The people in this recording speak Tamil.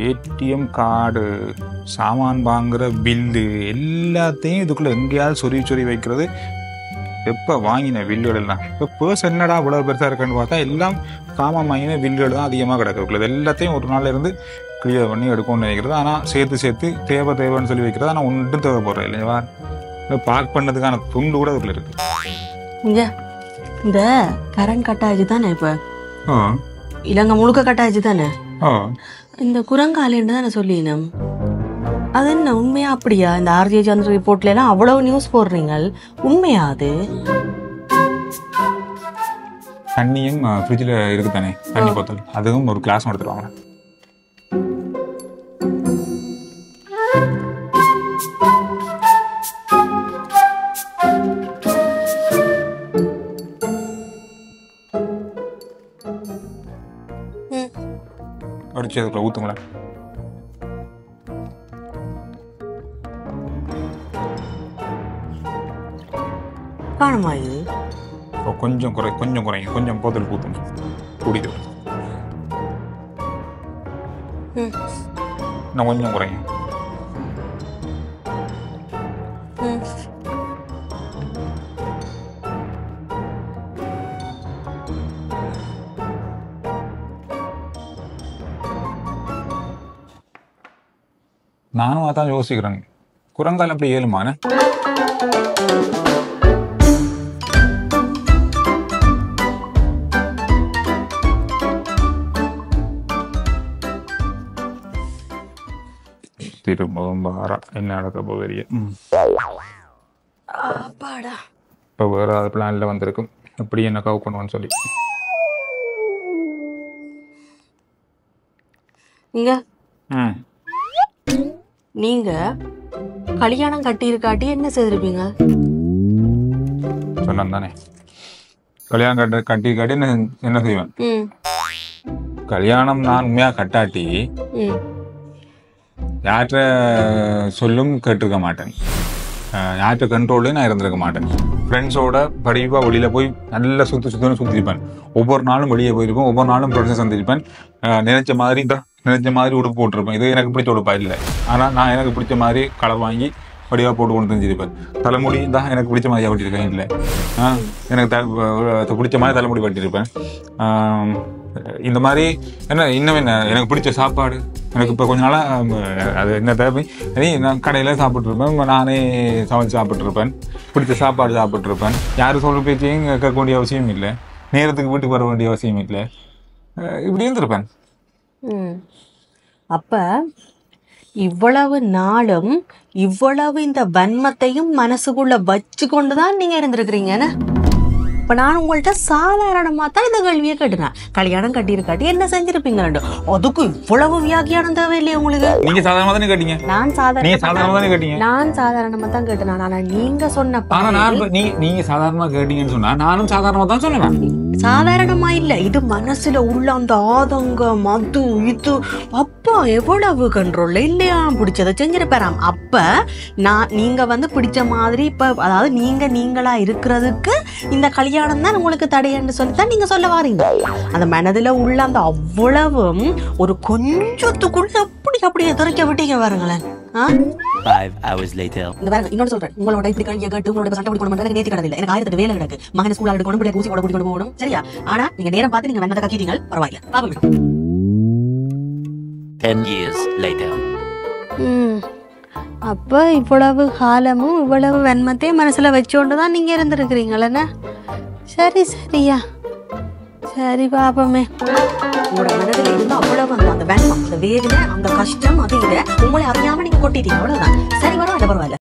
ஏடிஎம் கார்டு, சாமான் வாங்குற பில்லு எல்லாத்தையும் இதுக்குள்ளே எங்கேயாவது சொறி வைக்கிறது. எப்போ வாங்கின பில்லுகள் எல்லாம் இப்போ பர்ஸ் என்னடா இவ்வளோ பெருசாக இருக்குன்னு பார்த்தா எல்லாம் சாமான் வாங்கின பில்லுகள் தான் அதிகமாக கிடக்குது. எல்லாத்தையும் ஒரு நாளில் இருந்து கிளியர் பண்ணி எடுக்கணும்னு நினைக்கிறது. ஆனால் சேர்த்து தேவைன்னு சொல்லி வைக்கிறது. ஆனால் ஒன்றும் தேவைப்படுறது இல்லையா? பார்க் பண்ணதுக்கான துண்டு கூட அதுக்குள்ள இருக்கு. இங்க இந்த கரண்ட் கட் ஆயிடுச்சு தானே? இப்போ இலங்கை முழுக்க கட் ஆயிடுச்சு தானே? இந்த குரங்காலேன்னு தானே சொல்லினோம். அது என்ன உண்மையா அப்படியா? இந்த ஆர்ஜே சந்திர ரிப்போர்ட்ல எல்லாம் அவ்வளவு நியூஸ் போடுறீங்க, உண்மையா அது? தண்ணியும் ஃப்ரிட்ஜில் இருக்கு தானே, தண்ணி போத்தல், அதுவும் ஒரு கிளாஸ் எடுத்துருவாங்க. அடிச்சு அதுக்குள்ள ஊத்துங்களேன். காணுமா இது? கொஞ்சம் குறைங்க, கொஞ்சம் போத்தல் ஊத்துங்க, குடிக்க இன்னும் கொஞ்சம் குறைங்க. நானும் அதான் யோசிக்கிறேன், குரங்கால் அப்படி ஏழுமான திரும்பவும் வாரா என்ன நடக்க போகிறிய. இப்போ வேற அது பிளான்ல வந்திருக்கும், எப்படி என்ன கவு பண்ணுவான்னு சொல்லி. நீங்க கல்யாணம் கட்டியிருக்காட்டி என்ன செய்திருப்பீங்க? சொன்னான் தானே, கல்யாணம் கட்டியிருக்காட்டி என்ன செய்வேன்? கல்யாணம் நான் உண்மையா கட்டாட்டி யார்கிட்ட சொல்லும் கேட்டிருக்க மாட்டேன், யார்கிட்ட கண்ட்ரோல்லையும் நான் இருந்திருக்க மாட்டேன். ஃப்ரெண்ட்ஸோட படிப்பாக வெளியில் போய் நல்லா சுற்றிருப்பேன். ஒவ்வொரு நாளும் வெளியே போயிருப்பேன், ஒவ்வொரு நாளும் ஃப்ரெண்ட்ஸை சந்திருப்பேன். நினைச்ச மாதிரி உடுப்பு போட்டிருப்பேன். இது எனக்கு பிடிச்ச உடுப்பா இல்லை, ஆனால் நான் எனக்கு பிடிச்ச மாதிரி கலர் வாங்கி வடிவாக போட்டு கொண்டு தெரிஞ்சிருப்பேன். தலைமுடி தான் எனக்கு பிடிச்ச மாதிரியாக வெட்டியிருக்கேன், இல்லை எனக்கு பிடிச்ச மாதிரி தலைமுடி வெட்டியிருப்பேன். இந்த மாதிரி இன்னும் எனக்கு பிடிச்ச சாப்பாடு, எனக்கு இப்போ கொஞ்ச நாளாக அது என்ன தேவை, நான் கடையில் சாப்பிட்ருப்பேன், நானே சமைச்சு சாப்பிட்ருப்பேன், பிடிச்ச சாப்பாடு சாப்பிட்ருப்பேன். யாரும் சொல்கிற பேச்சையும் கேட்க வேண்டிய அவசியம் இல்லை, நேரத்துக்கு வீட்டுக்கு வர வேண்டிய அவசியம் இல்லை, இப்படி இருந்திருப்பேன். அப்ப இவ்வளவு நாளும் இவ்வளவு இந்த வன்மத்தையும் மனசுக்குள்ள வச்சு கொண்டுதான் நீங்க இருந்திருக்கிறீங்க. இப்ப நான் உங்கள்கிட்ட சாதாரணமா தான் இந்த கேள்வியை கேட்டுனேன், கல்யாணம் கட்டியிருக்காட்டி என்ன செஞ்சிருப்பீங்க? அதுக்கு இவ்வளவு வியாக்கியானம் தேவையில்லையே உங்களுக்கு? நீங்க சாதாரணமா தானே கேட்டீங்க. நான் சாதாரணமா தான் கேட்டேன். ஆனா நீங்க சொன்ன நீங்க சாதாரணமா கேட்டீங்கன்னு சொன்னா நானும் சாதாரணமா தான் சொன்னேன். சாதாரணமா இல்ல, இது மனசுல உள்ள அந்த ஆதங்கம், அது இது அப்பா எவ்வளவு கண்ட்ரோல்ல இல்லையா பிடிச்சதை செஞ்சிருப்பாராம். அப்ப நீங்க வந்து பிடிச்ச மாதிரி இப்ப அதாவது நீங்களா இருக்கிறதுக்கு இந்த கல்யாணம் தான் உங்களுக்கு தடையன்னு சொல்லித்தான் நீங்க சொல்ல வாரீங்க. அந்த மனதுல உள்ள அந்த அவ்வளவும் ஒரு கொஞ்சத்துக்குள்ள அப்படியே துறைக்க விட்டீங்க பாருங்களேன். 5 hours later. இன்னொன்னு சொல்றேன், உங்களோட இப்படி கல்வியை கேட்டு உங்களோட சண்டை பிடிக்கணும் எனக்கு நேற்று கடை எனக்கு 1008 வேலை கிடக்கு, மகனை ஸ்கூல்ல எடுக்கணும், பிள்ளை ஊசி போட கூட்டிட்டு போகணும், சரியா? ஆனா நீங்க நேரம் பார்த்து நீங்க வந்ததை கக்கிட்டீங்க, பரவாயில்ல. 10 years later. அப்ப இவ்வளவு காலமும் இவ்வளவு வன்மத்தையும் மனசுல வச்சுக்கொண்டுதான் நீங்க இருந்திருக்கிறீங்களா? சரியா, சரி பாப்பமே. உங்களோட மனதில் இருந்து அவ்வளவு அந்த வன்மம், அந்த வேதனை, அந்த கஷ்டம், அது இதை உங்களை அறியாம நீங்க கொட்டிட்டீங்க, அவ்வளவுதான். சரி, பரவாயில்ல.